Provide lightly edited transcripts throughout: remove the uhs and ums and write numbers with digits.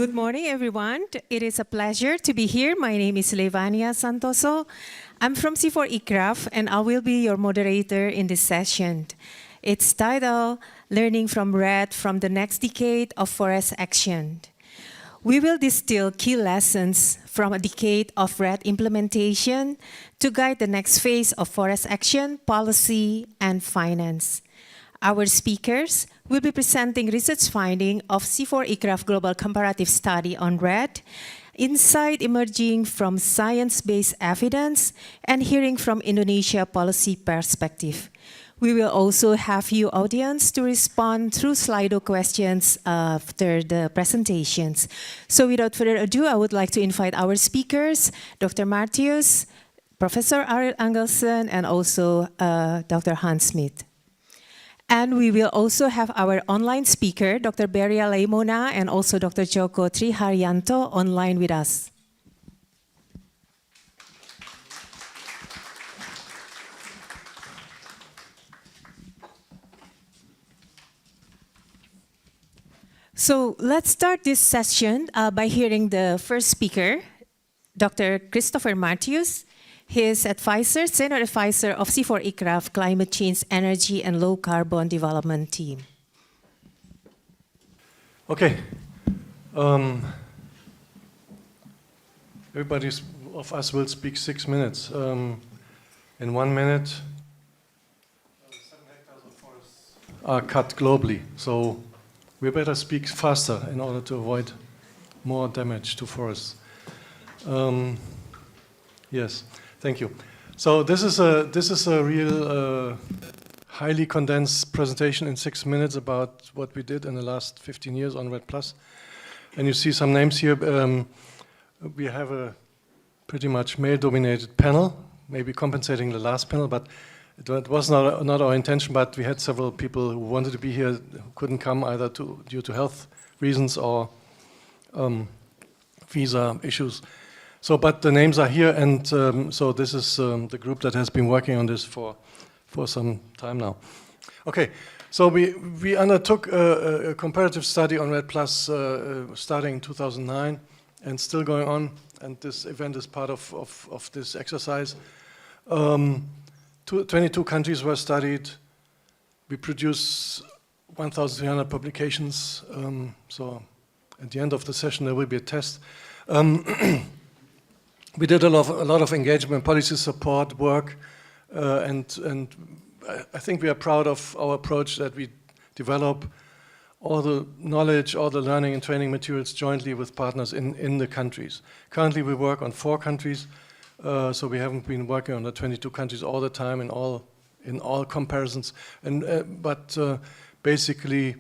Good morning, everyone. It is a pleasure to be here. My name is Levania Santoso. I'm from C4ICRAF, and I will be your moderator in this session. It's titled, Learning from REDD from the Next Decade of Forest Action. We will distill key lessons from a decade of REDD implementation to guide the next phase of forest action, policy, and finance. Our speakers will be presenting research finding of C4ICRAF Global Comparative Study on REDD, insight emerging from science-based evidence, and hearing from Indonesia policy perspective. We will also have you audience to respond through Slido questions after the presentations. So without further ado, I would like to invite our speakers, Dr. Martius, Professor Ariel Angelsen, and also Dr. Hans Smith. And we will also have our online speaker, Dr. Beria Leimona, and also Dr. Joko Triharyanto online with us. So let's start this session by hearing the first speaker, Dr. Christopher Martius. He is advisor, senior advisor of C4ICRAF Climate Change, Energy and Low Carbon Development Team. Okay. Everybody of us will speak 6 minutes. In 1 minute, 7 hectares of forests are cut globally. So we better speak faster in order to avoid more damage to forests. Yes. Thank you. So this is a real highly condensed presentation in 6 minutes about what we did in the last 15 years on REDD+. And you see some names here. We have a pretty much male-dominated panel, maybe compensating the last panel, but it was not our intention, but we had several people who wanted to be here who couldn't come either due to health reasons or visa issues. So, but the names are here, and so this is the group that has been working on this for some time now. Okay, so we undertook a comparative study on REDD+ starting in 2009 and still going on, and this event is part of this exercise. 22 countries were studied. We produced 1,300 publications, so at the end of the session there will be a test. We did a lot of engagement, policy support work, and I think we are proud of our approach that we develop all the knowledge, all the learning and training materials jointly with partners in the countries. Currently we work on 4 countries, so we haven't been working on the 22 countries all the time in all comparisons, but basically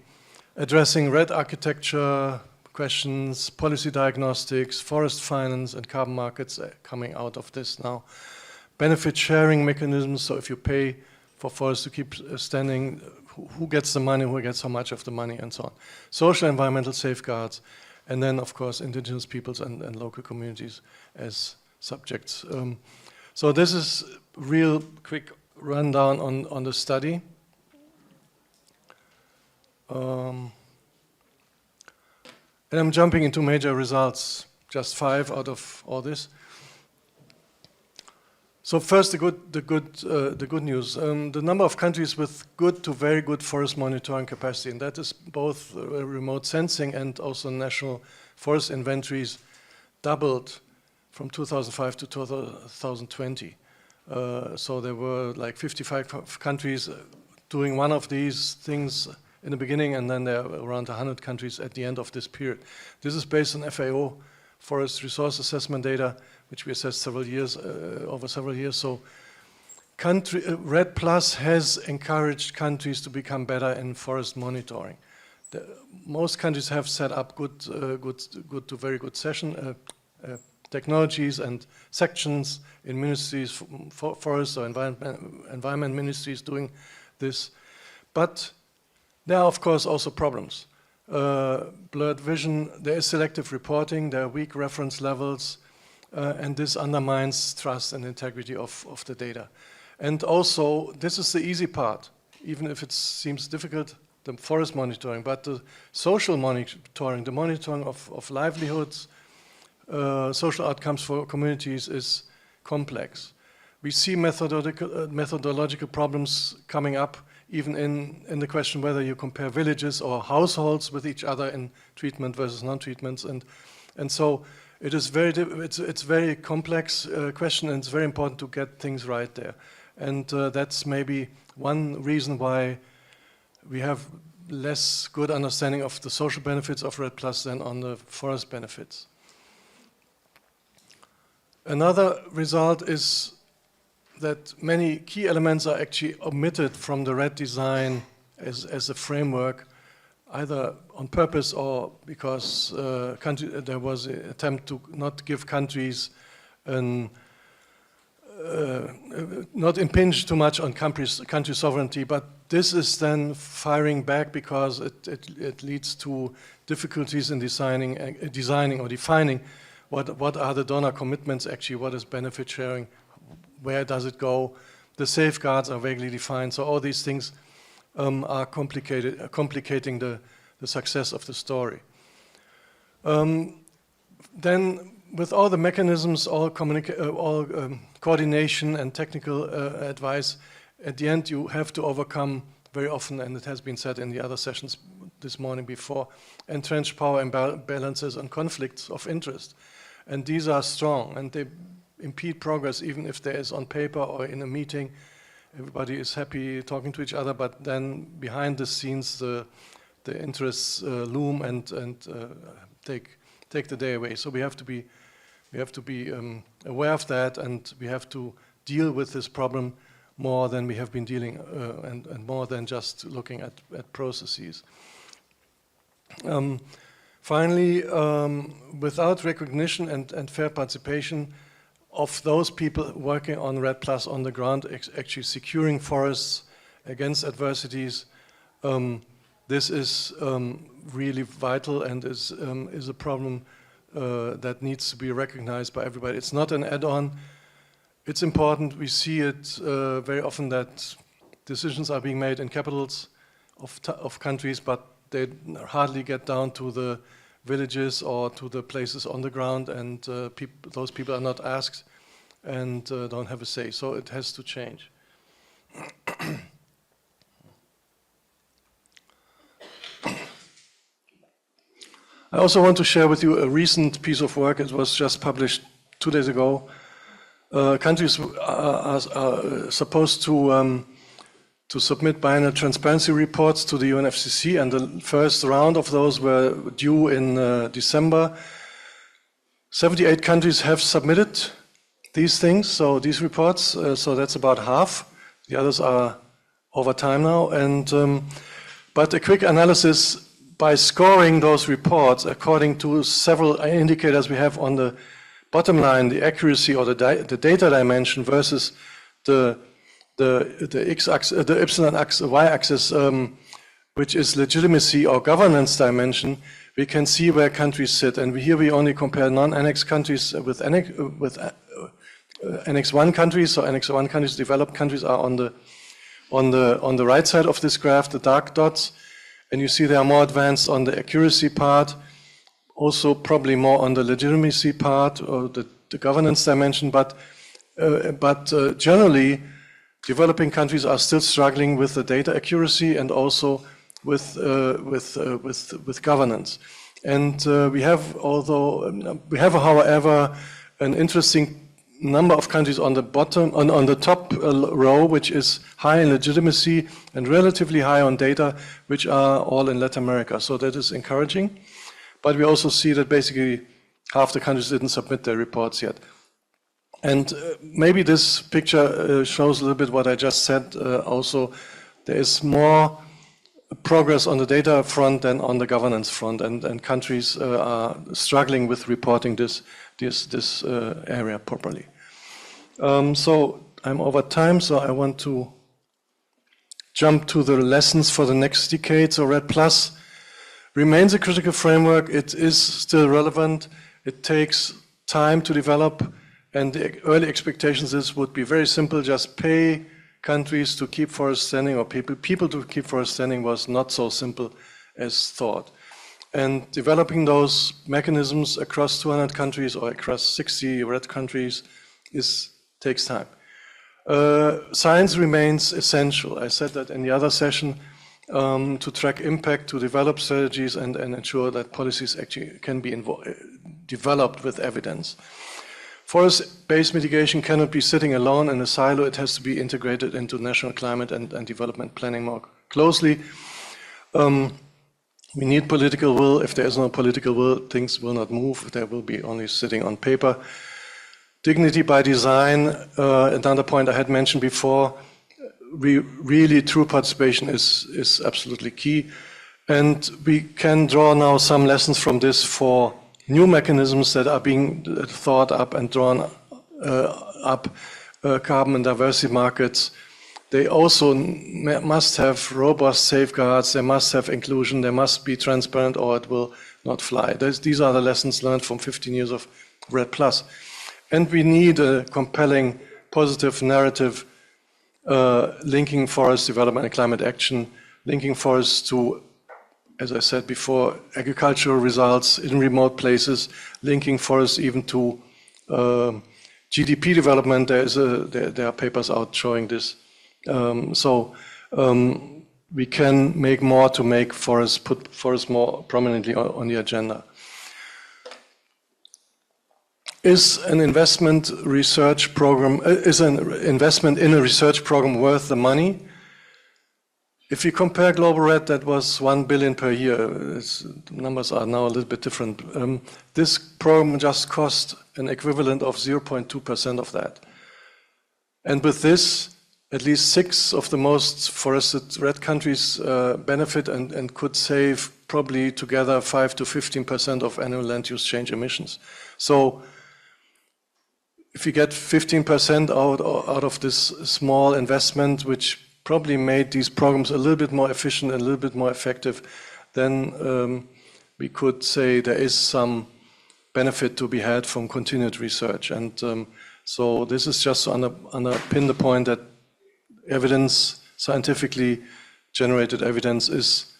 addressing REDD architecture questions, policy diagnostics, forest finance, and carbon markets coming out of this now. Benefit sharing mechanisms, so if you pay for forests to keep standing, who gets the money, who gets how much of the money, and so on. Social environmental safeguards, and then, of course, indigenous peoples and local communities as subjects. So this is real quick rundown on the study. And I'm jumping into major results, just 5 out of all this. So first, the good news. The number of countries with good to very good forest monitoring capacity, and that is both remote sensing and also national forest inventories, doubled from 2005 to 2020. So there were like 55 countries doing one of these things in the beginning, and then there are around 100 countries at the end of this period. This is based on FAO Forest Resource Assessment data, which we assessed over several years. So REDD+ has encouraged countries to become better in forest monitoring. Most countries have set up good to very good technologies and sections in ministries, forest or environment ministries doing this. But there are, of course, also problems. Blurred vision, there is selective reporting, there are weak reference levels, and this undermines trust and integrity of the data. And also, this is the easy part. Even if it seems difficult, the forest monitoring, but the social monitoring, the monitoring of livelihoods, social outcomes for communities is complex. We see methodological problems coming up even in the question whether you compare villages or households with each other in treatment versus non-treatments, and so it is it's very complex question, and it's very important to get things right there, and that's maybe one reason why we have less good understanding of the social benefits of REDD+ than on the forest benefits. Another result is that many key elements are actually omitted from the REDD design as a framework, either on purpose or because there was an attempt to not give countries not impinge too much on country sovereignty, but this is then firing back because it leads to difficulties in designing or defining what are the donor commitments actually, what is benefit sharing, where does it go, the safeguards are vaguely defined, so all these things are complicating the success of the story. Then with all the mechanisms, all coordination and technical advice, at the end you have to overcome very often, and it has been said in the other sessions this morning before, entrenched power imbalances and conflicts of interest. And these are strong, and they impede progress even if there is on paper or in a meeting, everybody is happy talking to each other, but then behind the scenes the interests loom and take the day away. So we have to be aware of that, and we have to deal with this problem more than we have been dealing, and more than just looking at processes. Finally, without recognition and fair participation of those people working on REDD+ on the ground, actually securing forests against adversities, this is really vital and is a problem that needs to be recognized by everybody. It's not an add-on. It's important. We see it very often that decisions are being made in capitals of countries, but they hardly get down to the villages or to the places on the ground, and those people are not asked and don't have a say. So it has to change. I also want to share with you a recent piece of work. It was just published 2 days ago. Countries are supposed to submit biannual transparency reports to the UNFCCC, and the first round of those were due in December. 78 countries have submitted these things, so these reports, so that's about half. The others are over time now, and but a quick analysis by scoring those reports according to several indicators we have on the bottom line, the accuracy or the data dimension versus the x-axis, the y-axis, y-axis, which is legitimacy or governance dimension, we can see where countries sit. And here we only compare non-Annex countries with Annex 1 countries. So Annex 1 countries, developed countries, are on the right side of this graph, the dark dots. And you see they are more advanced on the accuracy part, also probably more on the legitimacy part or the governance dimension. But generally, developing countries are still struggling with the data accuracy and also with governance. And we have, however, an interesting number of countries on the bottom, on the top row, which is high in legitimacy and relatively high on data, which are all in Latin America. So that is encouraging. But we also see that basically half the countries didn't submit their reports yet. And maybe this picture shows a little bit what I just said. Also, there is more progress on the data front than on the governance front, and countries are struggling with reporting this area properly. So I'm over time, so I want to jump to the lessons for the next decade. So REDD+ remains a critical framework. It is still relevant. It takes time to develop, and the early expectations would be very simple: just pay countries to keep forests standing, or people to keep forests standing, was not so simple as thought. And developing those mechanisms across 200 countries or across 60 REDD countries takes time. Science remains essential. I said that in the other session, to track impact, to develop strategies, and ensure that policies actually can be developed with evidence. Forest-based mitigation cannot be sitting alone in a silo. It has to be integrated into national climate and development planning more closely. We need political will. If there is no political will, things will not move. They will be only sitting on paper. Dignity by design, another point I had mentioned before, really true participation is absolutely key. And we can draw now some lessons from this for new mechanisms that are being thought up and drawn up, carbon and diversity markets. They also must have robust safeguards, they must have inclusion, they must be transparent, or it will not fly. These are the lessons learned from 15 years of REDD+. And we need a compelling, positive narrative linking forest development and climate action, linking forests to, as I said before, agricultural results in remote places, linking forests even to GDP development. There are papers out showing this. We can make more to make forests, put forests more prominently on the agenda. Is an investment in a research program worth the money? If you compare global REDD, that was 1 billion per year. The numbers are now a little bit different. This program just cost an equivalent of 0.2% of that. And with this, at least 6 of the most forested REDD countries benefit and could save probably together 5 to 15% of annual land use change emissions. So if you get 15% out of this small investment, which probably made these programs a little bit more efficient and a little bit more effective, then we could say there is some benefit to be had from continued research. And so this is just to underpin the point that evidence, scientifically generated evidence, is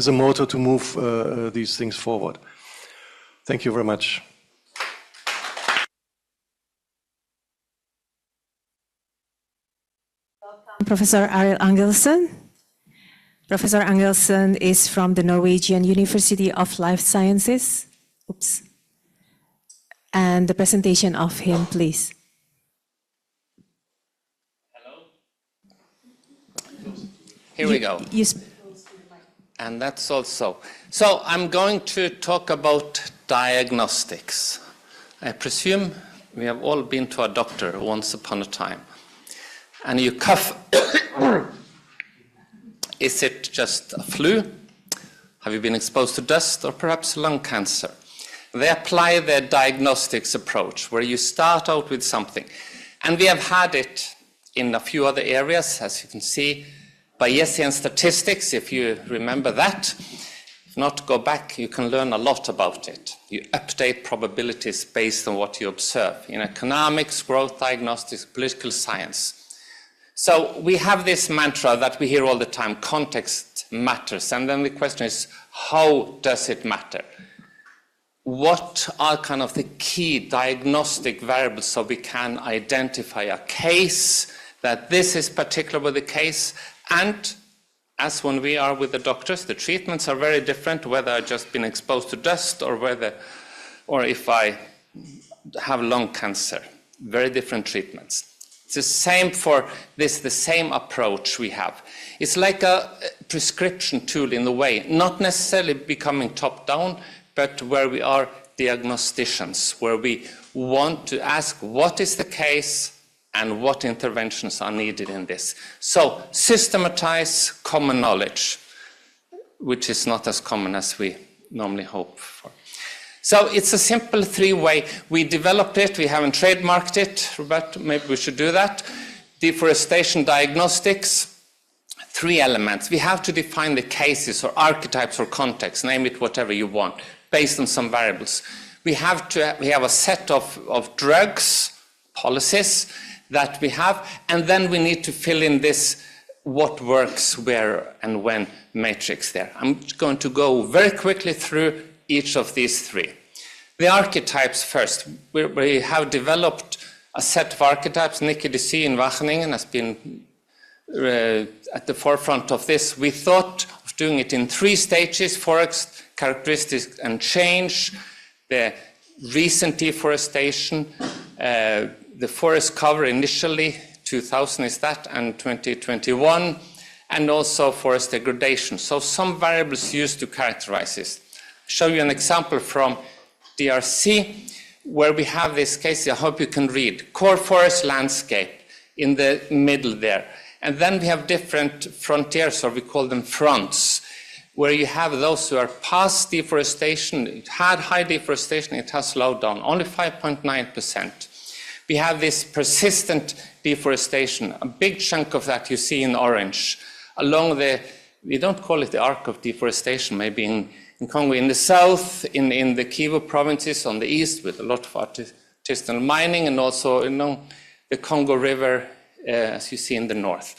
a motor to move these things forward. Thank you very much. Professor Arild Angelsen. Professor Angelsen is from the Norwegian University of Life Sciences. Oops. And the presentation of him, please. Hello. Here we go. And that's also. So I'm going to talk about diagnostics. I presume we have all been to a doctor once upon a time. And you cough. Is it just a flu? Have you been exposed to dust, or perhaps lung cancer? They apply their diagnostics approach, where you start out with something. And we have had it in a few other areas, as you can see, Bayesian statistics, if you remember that. If not, go back, you can learn a lot about it. You update probabilities based on what you observe in economics, growth diagnostics, political science. So we have this mantra that we hear all the time, context matters. And then the question is, how does it matter? What are kind of the key diagnostic variables so we can identify a case, that this is particularly the case? And as when we are with the doctors, the treatments are very different, whether I've just been exposed to dust or if I have lung cancer, very different treatments. It's the same for this, the same approach we have. It's like a prescription tool in the way, not necessarily becoming top-down, but where we are diagnosticians, where we want to ask what is the case and what interventions are needed in this. So systematize common knowledge, which is not as common as we normally hope for. So it's a simple 3-way. We developed it, we haven't trademarked it, but maybe we should do that. Deforestation diagnostics, 3 elements. We have to define the cases or archetypes or contexts, name it whatever you want, based on some variables. We have a set of drugs, policies, that we have, and then we need to fill in this what works where and when matrix there. I'm going to go very quickly through each of these three. The archetypes first. We have developed a set of archetypes. Nicky DC in Wageningen has been at the forefront of this. We thought of doing it in 3 stages: forest characteristics and change, the recent deforestation, the forest cover initially, 2000 is that, and 2021, and also forest degradation. So some variables used to characterize this. I'll show you an example from DRC, where we have this case. I hope you can read. Core forest landscape in the middle there. And then we have different frontiers, or we call them fronts, where you have those who are past deforestation. It had high deforestation, it has slowed down, only 5.9%. We have this persistent deforestation. A big chunk of that you see in orange, along the, we don't call it the arc of deforestation, maybe in Congo, in the south, in the Kivu provinces on the east, with a lot of artisanal mining, and also the Congo River, as you see in the north.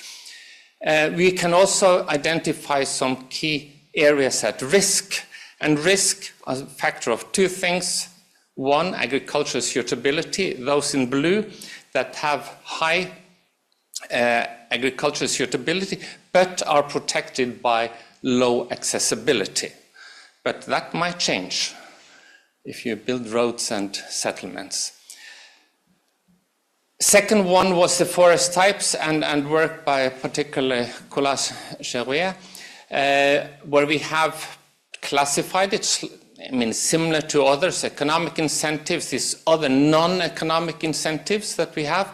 We can also identify some key areas at risk, and risk as a factor of 2 things. 1, agricultural suitability, those in blue that have high agricultural suitability, but are protected by low accessibility. But that might change if you build roads and settlements. Second one was the forest types and work by particularly Colas Cherouet, where we have classified it, similar to others, economic incentives, these other non-economic incentives that we have,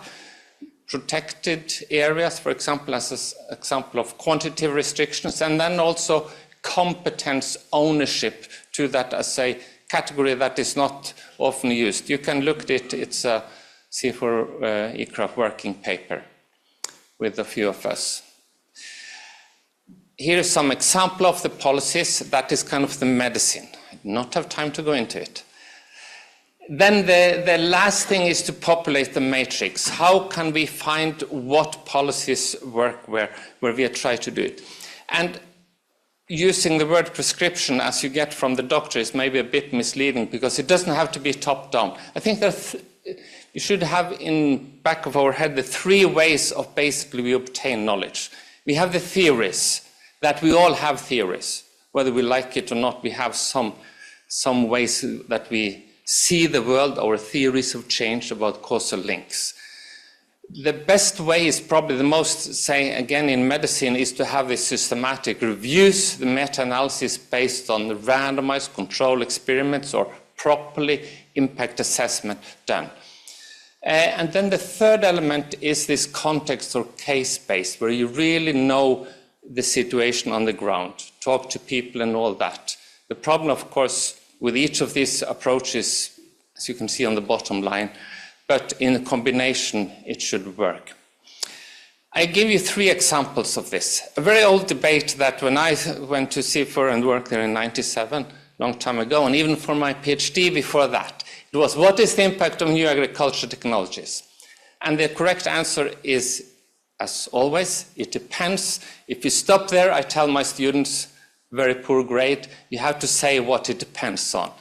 protected areas, for example, as an example of quantitative restrictions, and then also competence ownership to that as a category that is not often used. You can look at it, it's a C4 ICRAF working paper with a few of us. Here is some example of the policies. That is kind of the medicine. I do not have time to go into it. Then the last thing is to populate the matrix. How can we find what policies work where we try to do it? And using the word prescription, as you get from the doctor, is maybe a bit misleading, because it doesn't have to be top-down. I think that you should have in back of our head the 3 ways of basically we obtain knowledge. We have the theories, that we all have theories. Whether we like it or not, we have some ways that we see the world, our theories of change about causal links. The best way is probably the most, say again in medicine, is to have the systematic reviews, the meta-analysis based on the randomized control experiments or properly impact assessment done. And then the third element is this context or case-based, where you really know the situation on the ground, talk to people and all that. The problem, of course, with each of these approaches, as you can see on the bottom line, but in a combination, it should work. I give you 3 examples of this. A very old debate that when I went to CIFOR and worked there in '97, long time ago, and even for my PhD before that, it was, what is the impact of new agriculture technologies? And the correct answer is, as always, it depends. If you stop there, I tell my students, very poor grade, you have to say what it depends on.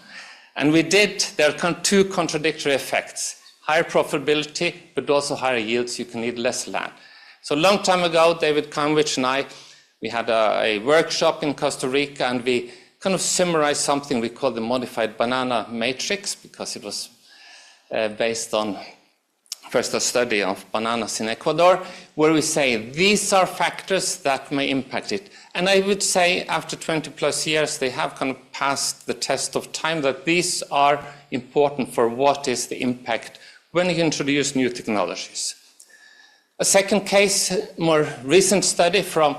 And we did. There are 2 contradictory effects. Higher profitability, but also higher yields. You can need less land. So a long time ago, David Conwich and I, we had a workshop in Costa Rica, and we kind of summarized something we call the modified banana matrix, because it was based on first a study of bananas in Ecuador, where we say these are factors that may impact it. And I would say after 20 plus years, they have kind of passed the test of time, that these are important for what is the impact when you introduce new technologies. A second case, more recent study from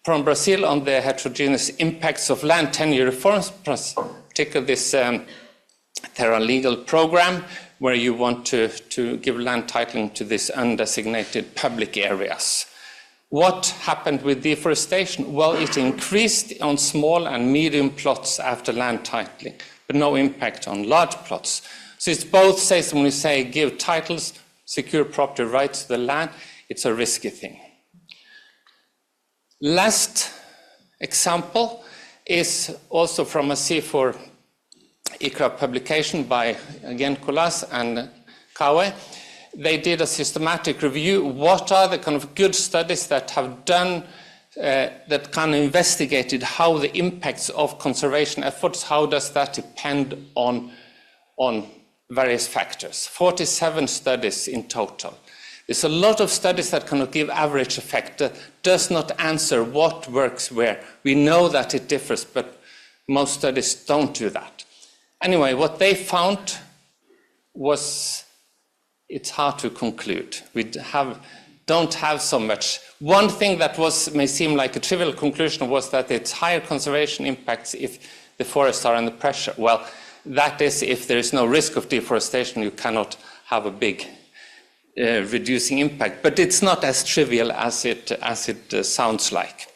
Brazil on the heterogeneous impacts of land tenure reforms, particularly this Terra Legal program, where you want to give land titling to these undesignated public areas. What happened with deforestation? Well, it increased on small and medium plots after land titling, but no impact on large plots. So it's both, when we say give titles, secure property rights to the land, it's a risky thing. Last example is also from a C4 ICRA publication by, again, Kulas and Kawe. They did a systematic review. What are the kind of good studies that have done, that kind of investigated how the impacts of conservation efforts, how does that depend on various factors? 47 studies in total. There's a lot of studies that kind of give average effect, does not answer what works where. We know that it differs, but most studies don't do that. Anyway, what they found was, it's hard to conclude. We don't have so much. One thing that may seem like a trivial conclusion was that it's higher conservation impacts if the forests are under pressure. Well, that is if there is no risk of deforestation, you cannot have a big reducing impact. But it's not as trivial as it sounds like.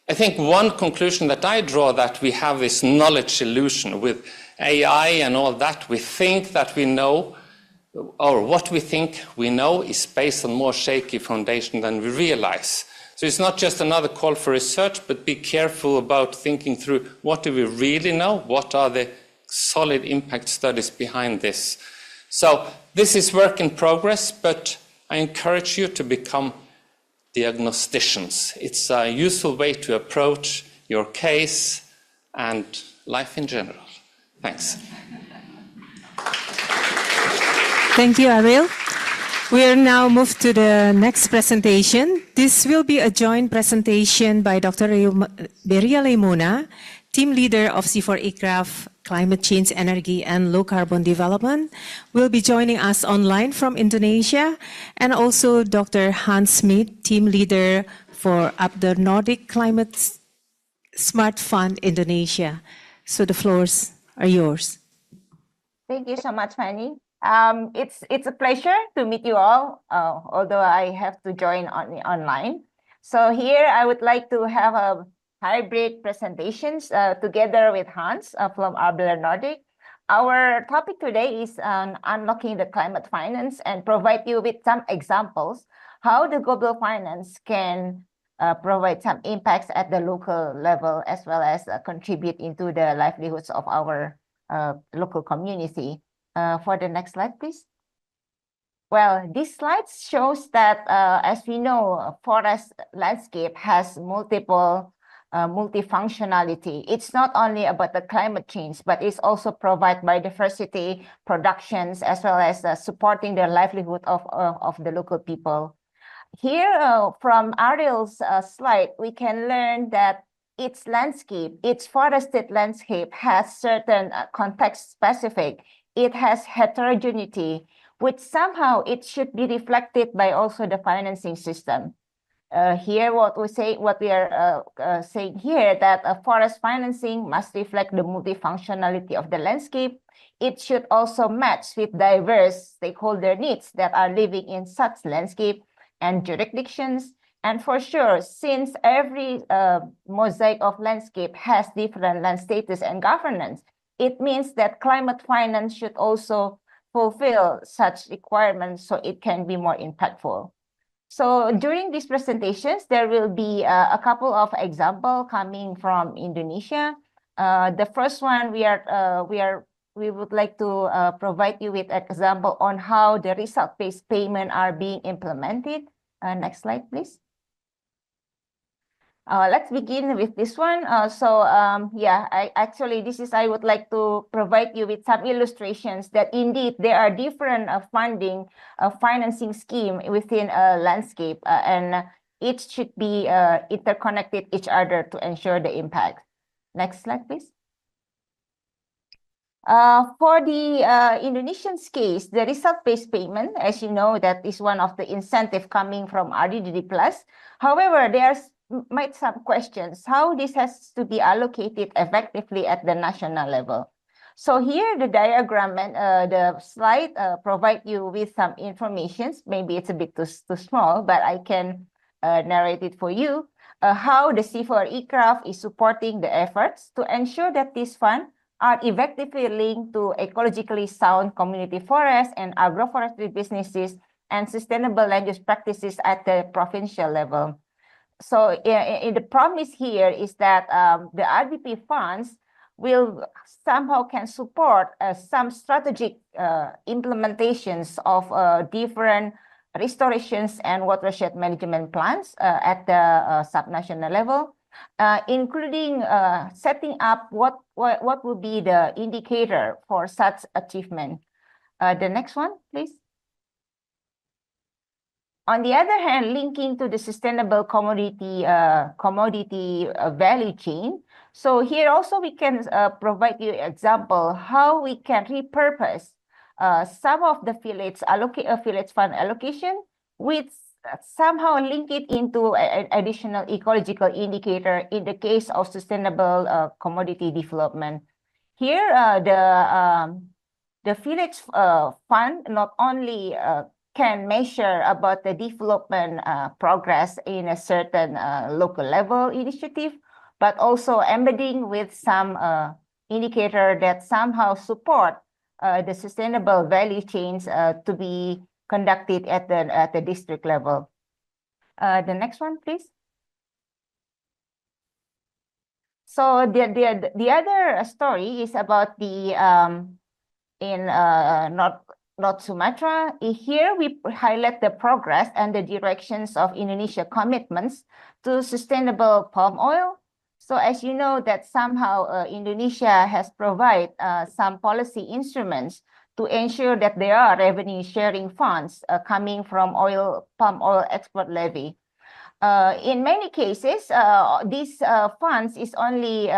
I think one conclusion that I draw, that we have this knowledge illusion with AI and all that. We think that we know, or what we think we know is based on more shaky foundation than we realize. So it's not just another call for research, but be careful about thinking through what do we really know, what are the solid impact studies behind this. So this is work in progress, but I encourage you to become diagnosticians. It's a useful way to approach your case and life in general. Thanks. Thank you, Ariel. We'll now move to the next presentation. This will be a joint presentation by Dr. Beria Leimuna, team leader of C4ICRAF Climate Change, Energy and Low Carbon Development, will be joining us online from Indonesia, and also Dr. Hans Smith, team leader for the Nordic Climate Smart Fund Indonesia. So the floors are yours. Thank you so much, Fanny. It's a pleasure to meet you all, although I have to join online. So here I would like to have a hybrid presentations together with Hans from Arbeler Nordic. Our topic today is unlocking the climate finance, and provide you with some examples how the global finance can provide some impacts at the local level, as well as contribute into the livelihoods of our local community. For the next slide, please. Well, this slide shows that, as we know, forest landscape has multifunctionality. It's not only about the climate change, but it's also provide biodiversity, productions, as well as supporting the livelihood of the local people. Here, from Ariel's slide, we can learn that its landscape, its forested landscape, has certain context specific. It has heterogeneity, which somehow it should be reflected by also the financing system. Here, what we are saying here, that forest financing must reflect the multifunctionality of the landscape. It should also match with diverse stakeholder needs that are living in such landscape and jurisdictions. And for sure, since every mosaic of landscape has different land status and governance, it means that climate finance should also fulfill such requirements so it can be more impactful. So during these presentations, there will be a couple of examples coming from Indonesia. The first one, we would like to provide you with an example on how the result-based payment are being implemented. Next slide, please. Let's begin with this one. Yeah, I would like to provide you with some illustrations that indeed there are different financing scheme within a landscape, and it should be interconnected each other to ensure the impact. Next slide, please. For the Indonesian case, the result-based payment, as you know, that is one of the incentive coming from REDD+. However, there's might some questions how this has to be allocated effectively at the national level. So here the diagram and the slide provide you with some information. Maybe it's a bit too small, but I can narrate it for you. How the C4ICRAF is supporting the efforts to ensure that these funds are effectively linked to ecologically sound community forests and agroforestry businesses and sustainable land use practices at the provincial level. So the promise here is that the RDP funds will somehow can support some strategic implementations of different restorations and watershed management plans at the subnational level, including setting up what will be the indicator for such achievement. The next one, please. On the other hand, linking to the sustainable commodity value chain. So here also we can provide you example how we can repurpose some of the affiliates fund allocation with somehow link it into an additional ecological indicator in the case of sustainable commodity development. Here, the affiliates fund not only can measure about the development progress in a certain local level initiative, but also embedding with some indicator that somehow support the sustainable value chains to be conducted at the district level. The next one, please. So the other story is about the in North Sumatra. Here we highlight the progress and the directions of Indonesia commitments to sustainable palm oil. So as you know that somehow Indonesia has provided some policy instruments to ensure that there are revenue sharing funds coming from palm oil export levy. In many cases, these funds is only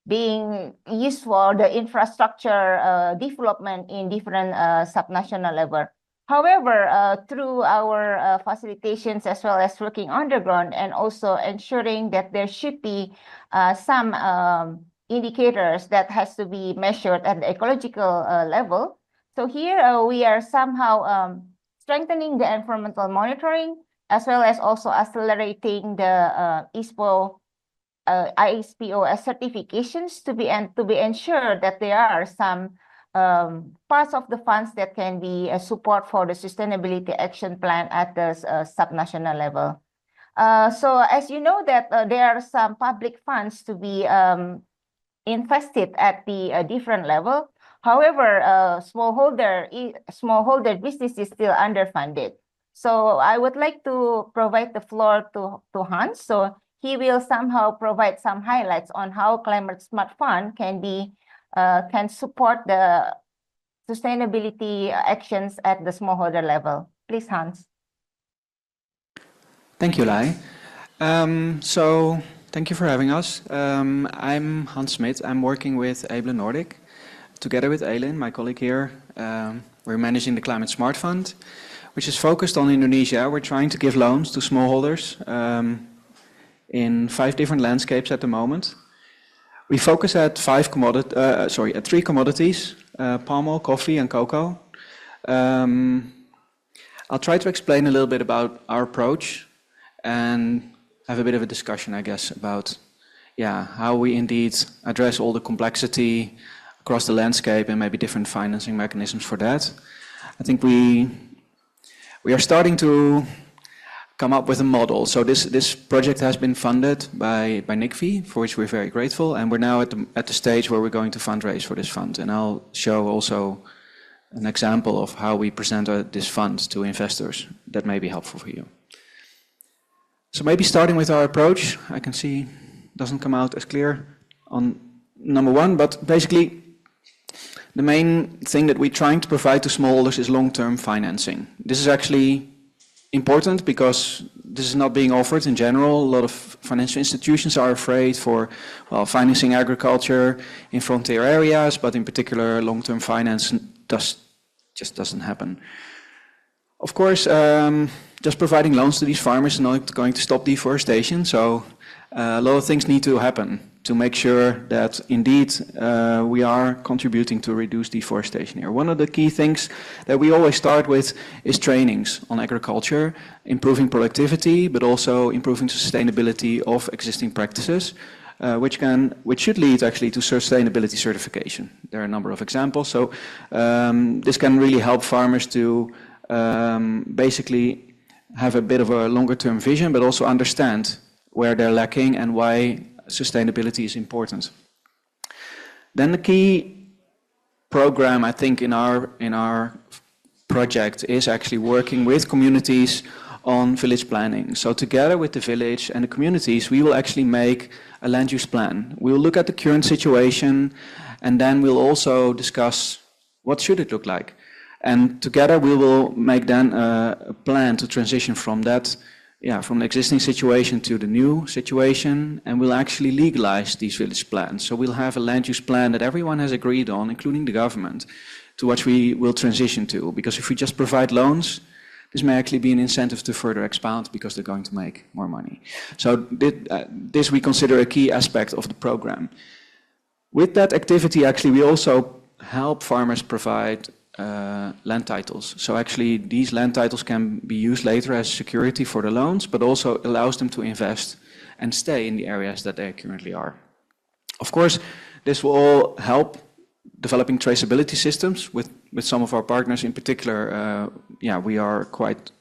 being used for the infrastructure development in different subnational level. However, through our facilitations as well as working underground and also ensuring that there should be some indicators that has to be measured at the ecological level. So here we are somehow strengthening the environmental monitoring as well as also accelerating the ISPO certifications to be ensured that there are some parts of the funds that can be support for the sustainability action plan at the subnational level. So as you know that there are some public funds to be invested at the different level. However, smallholder business is still underfunded. So I would like to provide the floor to Hans. So he will somehow provide some highlights on how Climate Smart Fund can support the sustainability actions at the smallholder level. Please, Hans. Thank you, Lai. So thank you for having us. I'm Hans Smit. I'm working with Able Nordic. Together with Elin, my colleague here, we're managing the Climate Smart Fund, which is focused on Indonesia. We're trying to give loans to smallholders in 5 different landscapes at the moment. We focus at 3 commodities, palm oil, coffee and cocoa. I'll try to explain a little bit about our approach and have a bit of a discussion, I guess, about how we indeed address all the complexity across the landscape and maybe different financing mechanisms for that. I think we are starting to come up with a model. So this project has been funded by NICFI, for which we're very grateful, and we're now at the stage where we're going to fundraise for this fund. And I'll show also an example of how we present this fund to investors that may be helpful for you. So maybe starting with our approach, I can see it doesn't come out as clear on number 1, but basically the main thing that we're trying to provide to smallholders is long-term financing. This is actually important because this is not being offered in general. A lot of financial institutions are afraid for financing agriculture in frontier areas, but in particular long-term finance just doesn't happen. Of course, just providing loans to these farmers is not going to stop deforestation, so a lot of things need to happen to make sure that indeed we are contributing to reduce deforestation here. One of the key things that we always start with is trainings on agriculture, improving productivity, but also improving sustainability of existing practices. which should lead actually to sustainability certification. There are a number of examples. So this can really help farmers to basically have a bit of a longer term vision, but also understand where they're lacking and why sustainability is important. Then the key program, I think, in our project is actually working with communities on village planning. So together with the village and the communities, we will actually make a land use plan. We will look at the current situation, and then we'll also discuss what should it look like. And together we will make then a plan to transition from that, from the existing situation to the new situation, and we'll actually legalize these village plans. So we'll have a land use plan that everyone has agreed on, including the government, to what we will transition to. Because if we just provide loans, this may actually be an incentive to further expand because they're going to make more money. So this we consider a key aspect of the program. With that activity, actually, we also help farmers provide land titles. So actually, these land titles can be used later as security for the loans, but also allows them to invest and stay in the areas that they currently are. Of course, this will all help developing traceability systems with some of our partners. In particular, we are quite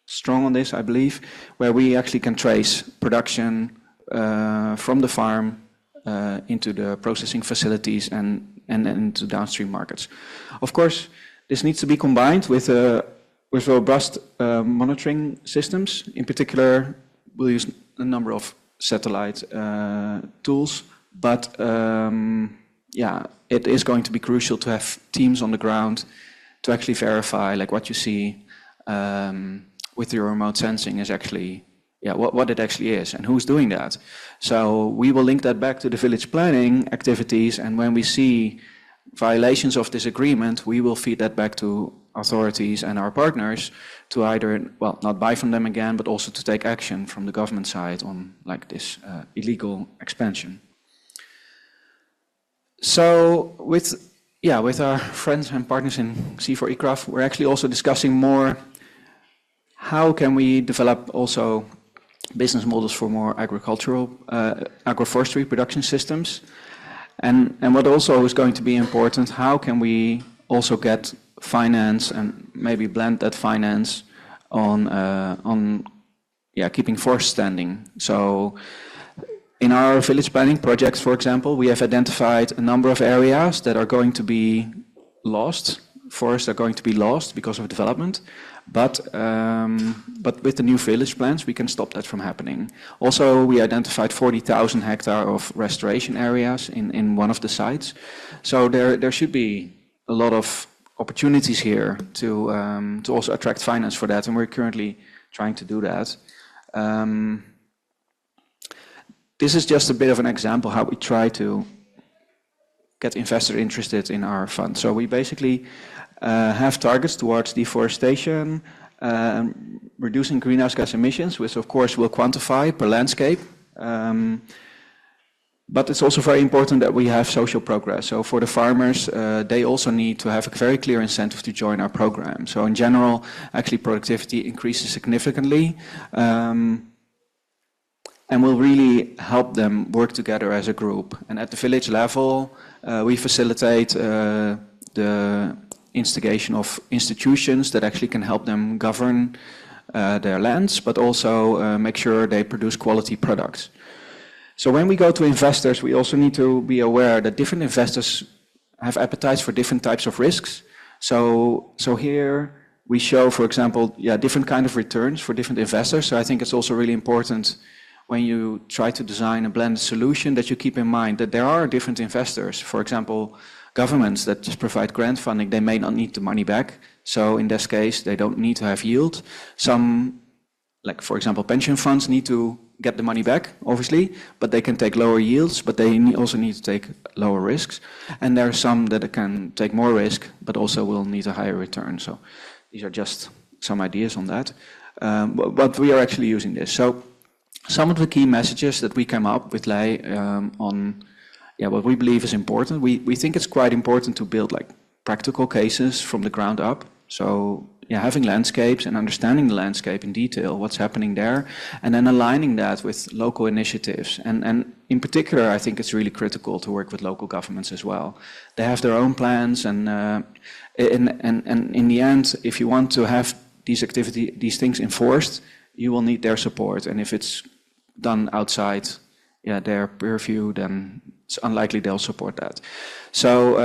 strong on this, I believe, where we actually can trace production from the farm into the processing facilities and into downstream markets. Of course, this needs to be combined with robust monitoring systems. In particular, we'll use a number of satellite tools, but it is going to be crucial to have teams on the ground to actually verify, like, what you see with your remote sensing is actually, what it actually is and who's doing that. So we will link that back to the village planning activities, and when we see violations of this agreement, we will feed that back to authorities and our partners to either, not buy from them again, but also to take action from the government side on like this illegal expansion. So with our friends and partners in C4 ICRAF, we're actually also discussing more how can we develop also business models for more agricultural, agroforestry production systems. And what also is going to be important, how can we also get finance and maybe blend that finance on keeping forests standing. So in our village planning projects, for example, we have identified a number of areas that are going to be lost. Forests are going to be lost because of development. But with the new village plans, we can stop that from happening. Also, we identified 40,000 hectares of restoration areas in one of the sites. So there should be a lot of opportunities here to also attract finance for that, and we're currently trying to do that. This is just a bit of an example how we try to get investors interested in our fund. So we basically have targets towards deforestation, reducing greenhouse gas emissions, which of course we'll quantify per landscape. But it's also very important that we have social progress. So for the farmers, they also need to have a very clear incentive to join our program. So in general, actually productivity increases significantly. And will really help them work together as a group. And at the village level, we facilitate the instigation of institutions that actually can help them govern their lands, but also make sure they produce quality products. So when we go to investors, we also need to be aware that different investors have appetites for different types of risks. So here we show, for example, different kind of returns for different investors. So I think it's also really important when you try to design a blended solution that you keep in mind that there are different investors. For example, governments that just provide grant funding, they may not need the money back. So in this case, they don't need to have yield. Some, like for example, pension funds need to get the money back, obviously, but they can take lower yields, but they also need to take lower risks. And there are some that can take more risk, but also will need a higher return. So these are just some ideas on that. But we are actually using this. So some of the key messages that we came up with lay on what we believe is important. We think it's quite important to build like practical cases from the ground up. So having landscapes and understanding the landscape in detail, what's happening there, and then aligning that with local initiatives. And in particular, I think it's really critical to work with local governments as well. They have their own plans, and in the end, if you want to have these things enforced, you will need their support. And if it's done outside their purview, then it's unlikely they'll support that. So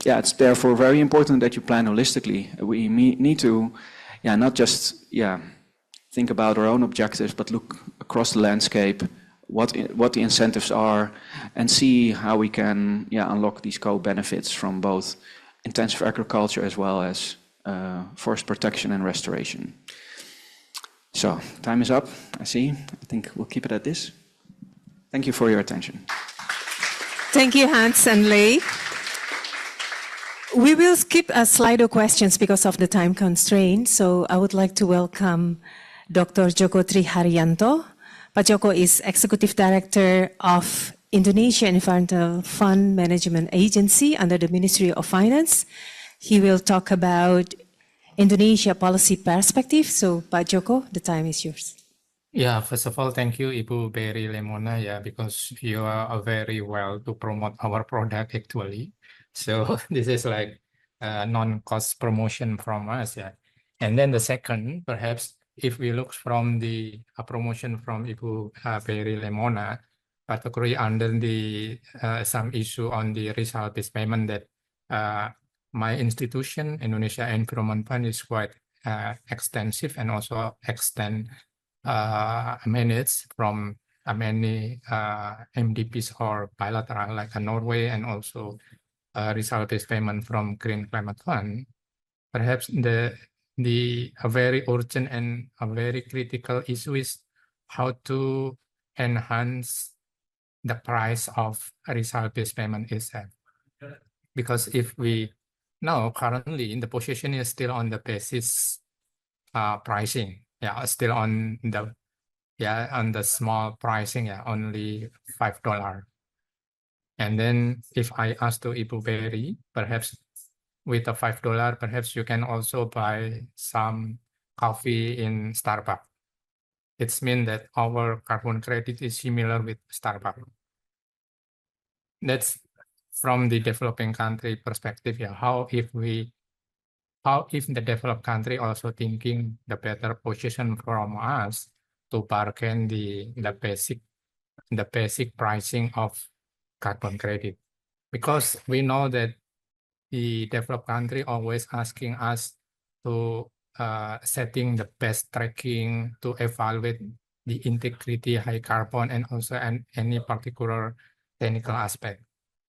it's therefore very important that you plan holistically. We need to not just think about our own objectives, but look across the landscape, what the incentives are, and see how we can unlock these co-benefits from both intensive agriculture as well as forest protection and restoration. So time is up, I see. I think we'll keep it at this. Thank you for your attention. Thank you, Hans and Lei. We will skip Slido questions because of the time constraint. So I would like to welcome Dr. Joko Triharyanto. Pak Joko is Executive Director of Indonesia Environmental Fund Management Agency under the Ministry of Finance. He will talk about Indonesia policy perspective. So Pak Joko, the time is yours. Yeah, first of all, thank you, Ibu Berry Lemona, because you are very well to promote our product actually. So this is like a non-cost promotion from us, And then the second, perhaps if we look from the promotion from Ibu Berry Lemona, particularly under the some issue on the result-based payment that my institution, Indonesia Environment Fund, is quite extensive and also managed from many MDPs or bilateral like Norway, and also result-based payment from Green Climate Fund. Perhaps the a very urgent and a very critical issue is how to enhance the price of result-based payment itself. Because if we know currently the position is still on the basis pricing, still on the small pricing, only $5. And then if I ask to Ibu Berry, perhaps with the $5, perhaps you can also buy some coffee in Starbucks. It means that our carbon credit is similar with Starbucks. That's from the developing country perspective. How if the developed country also thinking the better position from us to bargain the basic pricing of carbon credit, because we know that the developed country always asking us to setting the best tracking to evaluate the integrity, high carbon, and also any particular technical aspect.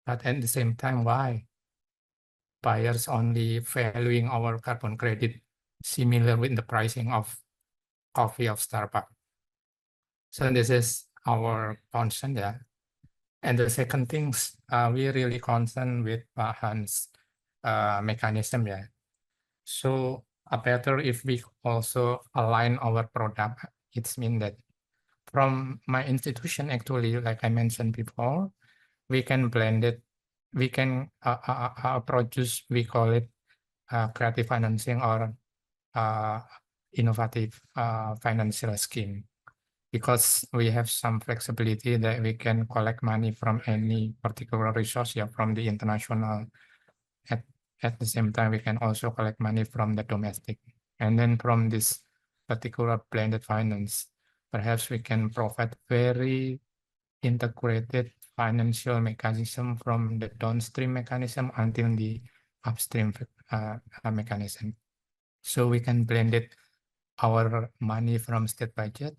But at the same time, why buyers only valuing our carbon credit similar with the pricing of coffee of Starbucks? So this is our concern, And the second things, we really concerned with Hans' mechanism, So better if we also align our product. It means that from my institution, actually, like I mentioned before, we can blend it. We can produce, we call it creative financing or innovative financial scheme, because we have some flexibility that we can collect money from any particular resource, from the international. At the same time, we can also collect money from the domestic. And then from this particular blended finance, perhaps we can provide very integrated financial mechanism from the downstream mechanism until the upstream mechanism. So we can blend it our money from state budget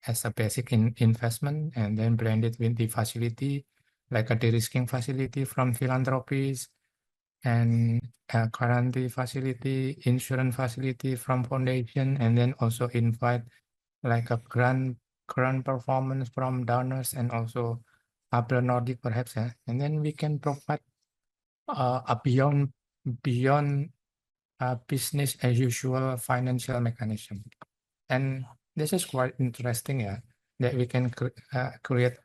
as a basic investment, and then blend it with the facility, like a de-risking facility from philanthropies, and a guarantee facility, insurance facility from foundation, and then also invite like a grant performance from donors and also other Nordic perhaps, and then we can provide a beyond business as usual financial mechanism. And this is quite interesting, that we can create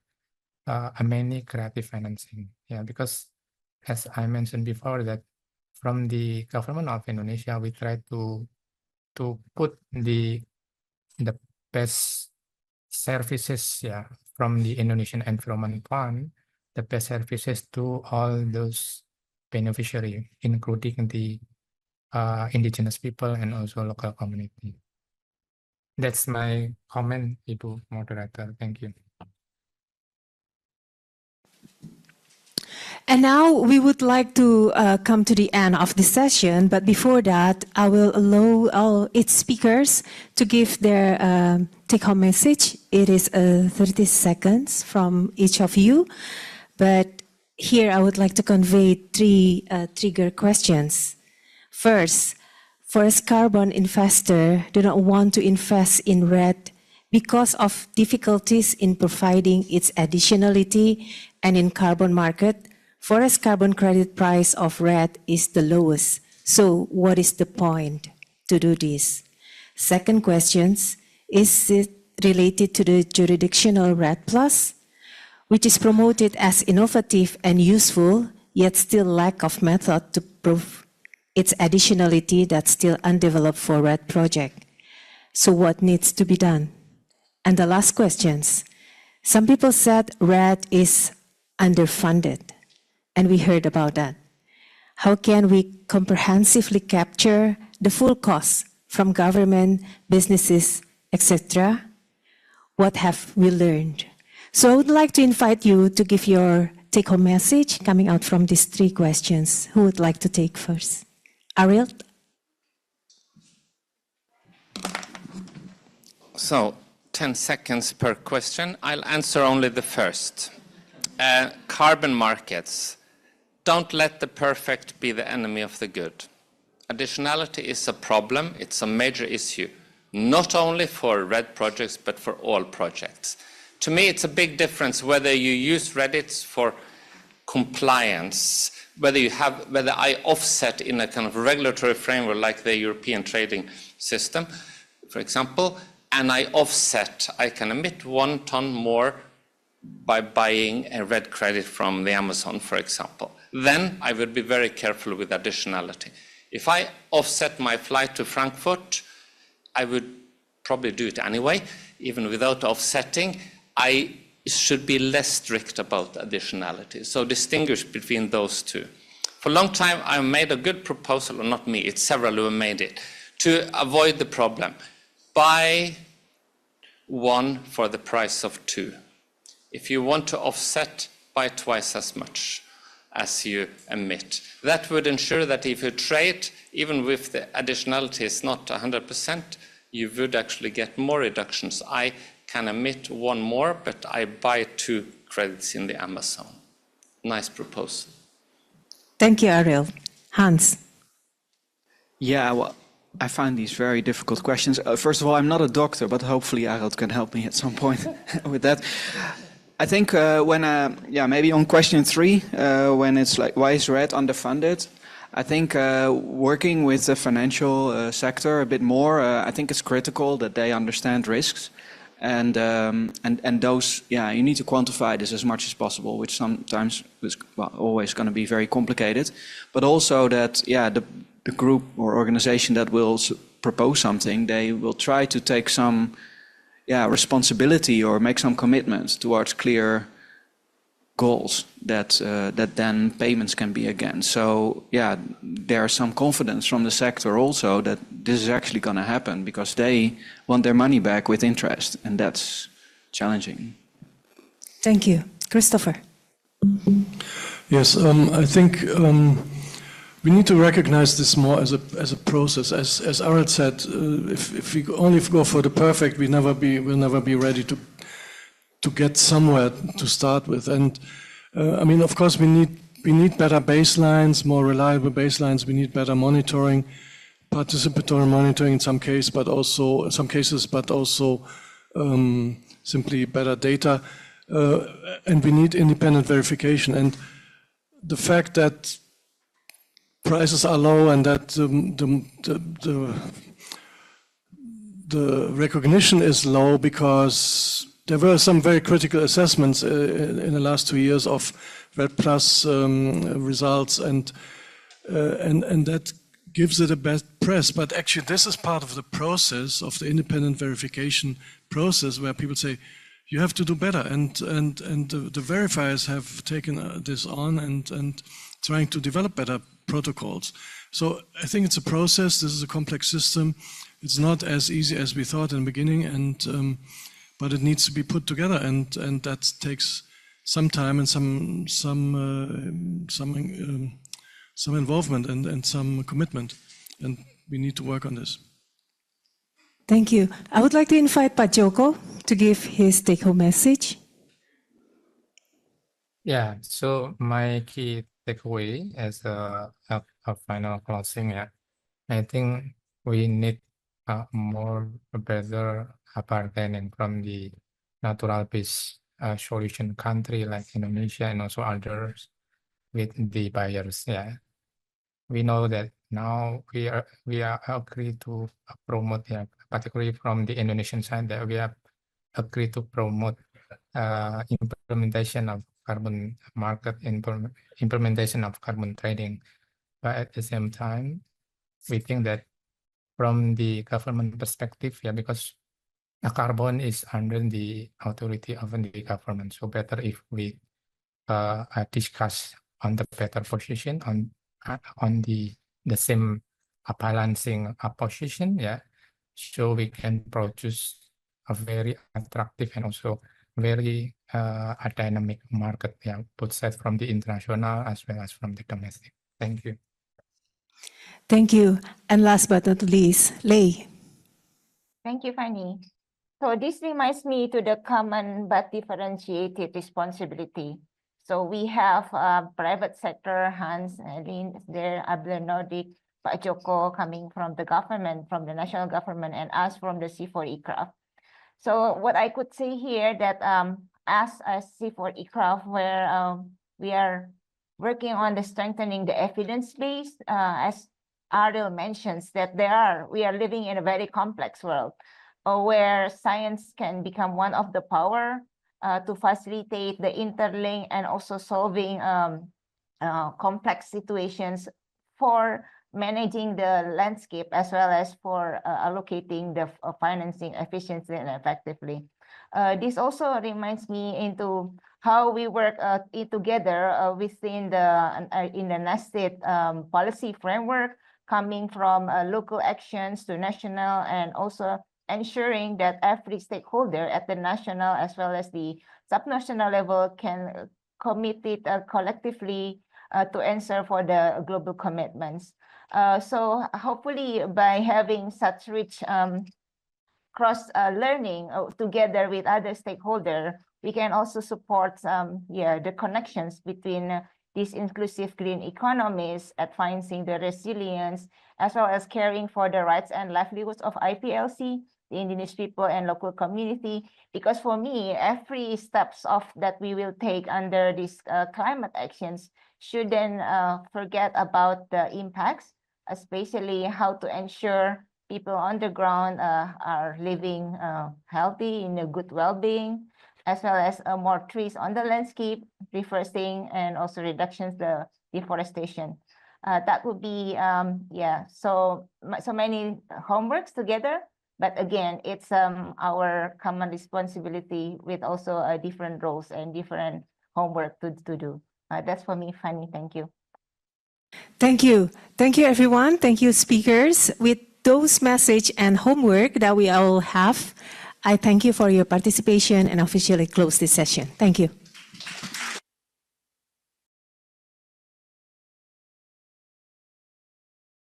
a many creative financing, because as I mentioned before, that from the government of Indonesia, we try to put the best services, yeah, from the Indonesian Environment Fund, the best services to all those beneficiaries, including the indigenous people and also local community. That's my comment, Ibu Moderator. Thank you. And now we would like to come to the end of the session, but before that, I will allow all its speakers to give their take-home message. It is 30 seconds from each of you, but here I would like to convey three trigger questions. First, forest carbon investor do not want to invest in REDD because of difficulties in providing its additionality, and in carbon market, forest carbon credit price of REDD is the lowest. So what is the point to do this? Second question, is it related to the jurisdictional REDD Plus, which is promoted as innovative and useful, yet still lack of method to prove its additionality that's still undeveloped for REDD project. So what needs to be done? And the last questions. Some people said REDD is underfunded, and we heard about that. How can we comprehensively capture the full costs from government, businesses, etc.? What have we learned? So I would like to invite you to give your take-home message coming out from these three questions. Who would like to take first? Ariel? So, 10 seconds per question. I'll answer only the first. Carbon markets. Don't let the perfect be the enemy of the good. Additionality is a problem. It's a major issue, not only for REDD projects, but for all projects. To me, it's a big difference whether you use REDDs for compliance, whether I offset in a kind of regulatory framework like the European trading system, for example, and I offset, I can emit 1 ton more by buying a REDD credit from the Amazon, for example. Then I would be very careful with additionality. If I offset my flight to Frankfurt, I would probably do it anyway, even without offsetting. I should be less strict about additionality. So distinguish between those two. For a long time, I made a good proposal, or not me, it's several who made it, to avoid the problem. Buy 1 for the price of 2. If you want to offset, buy twice as much as you emit. That would ensure that if you trade, even if the additionality is not 100%, you would actually get more reductions. I can emit 1 more, but I buy 2 credits in the Amazon. Nice proposal. Thank you, Ariel. Hans? Yeah, well, I find these very difficult questions. First of all, I'm not a doctor, but hopefully Ariel can help me at some point with that. I think maybe on question 3, when it's like, why is REDD underfunded? I think working with the financial sector a bit more, I think it's critical that they understand risks. And those, you need to quantify this as much as possible, which sometimes is always going to be very complicated. But also that, the group or organization that will propose something, they will try to take some responsibility or make some commitments towards clear goals that then payments can be against. So there's some confidence from the sector also that this is actually going to happen because they want their money back with interest, and that's challenging. Thank you. Christopher? Yes, I think we need to recognize this more as a process. As Ariel said, if we only go for the perfect, we'll never be ready to get somewhere to start with. And I mean, of course, we need better baselines, more reliable baselines. We need better monitoring, participatory monitoring in some cases, but also simply better data. And we need independent verification. And the fact that prices are low and that the recognition is low because there were some very critical assessments in the last 2 years of REDD Plus results, and and that gives it a bad press. But actually, this is part of the process of the independent verification process, where people say, you have to do better, and the verifiers have taken this on and trying to develop better protocols. So I think it's a process. This is a complex system. It's not as easy as we thought in the beginning, and but it needs to be put together, and that takes some time and some involvement and some commitment, and we need to work on this. Thank you. I would like to invite Pak Joko to give his take-home message. Yeah, so my key takeaway as a final closing, yeah, I think we need a better bargaining from the natural-based solution country like Indonesia and also others with the buyers. Yeah, we know that now we are agreed to promote, yeah, particularly from the Indonesian side, that we have agreed to promote implementation of carbon market, implementation of carbon trading. But at the same time, we think that from the government perspective, yeah, because carbon is under the authority of the government, so better if we discuss on the better position on the same balancing position, yeah, so we can produce a very attractive and also very a dynamic market, yeah, both sides from the international as well as from the domestic. Thank you. Thank you. And last but not least, Lei. Thank you, Fanny. So this reminds me to the common but differentiated responsibility. So we have private sector, Hans, Lin there, Abdul Nordic, Pak Joko coming from the government, from the national government, and us from the C4E-Craft. So what I could say here that as C4E-Craft, where we are working on the strengthening the evidence base, as Ariel mentions, that we are living in a very complex world where science can become one of the power to facilitate the interlink and also solving complex situations for managing the landscape as well as for allocating the financing efficiently and effectively. This also reminds me into how we work together within the nested policy framework, coming from local actions to national, and also ensuring that every stakeholder at the national as well as the subnational level can commit it collectively to answer for the global commitments. So hopefully by having such rich cross-learning together with other stakeholders, we can also support the connections between these inclusive green economies, advancing the resilience, as well as caring for the rights and livelihoods of IPLC, the indigenous people and local community. Because for me, every steps of that we will take under these climate actions shouldn't forget about the impacts, especially how to ensure people on the ground are living healthy in a good well-being, as well as more trees on the landscape, reforesting, and also reductions the deforestation. That would be so many homeworks together. But again, it's our common responsibility with also different roles and different homework to do. That's for me, Fanny. Thank you. Thank you. Thank you, everyone. Thank you, speakers. With those message and homework that we all have, I thank you for your participation and officially close this session. Thank you.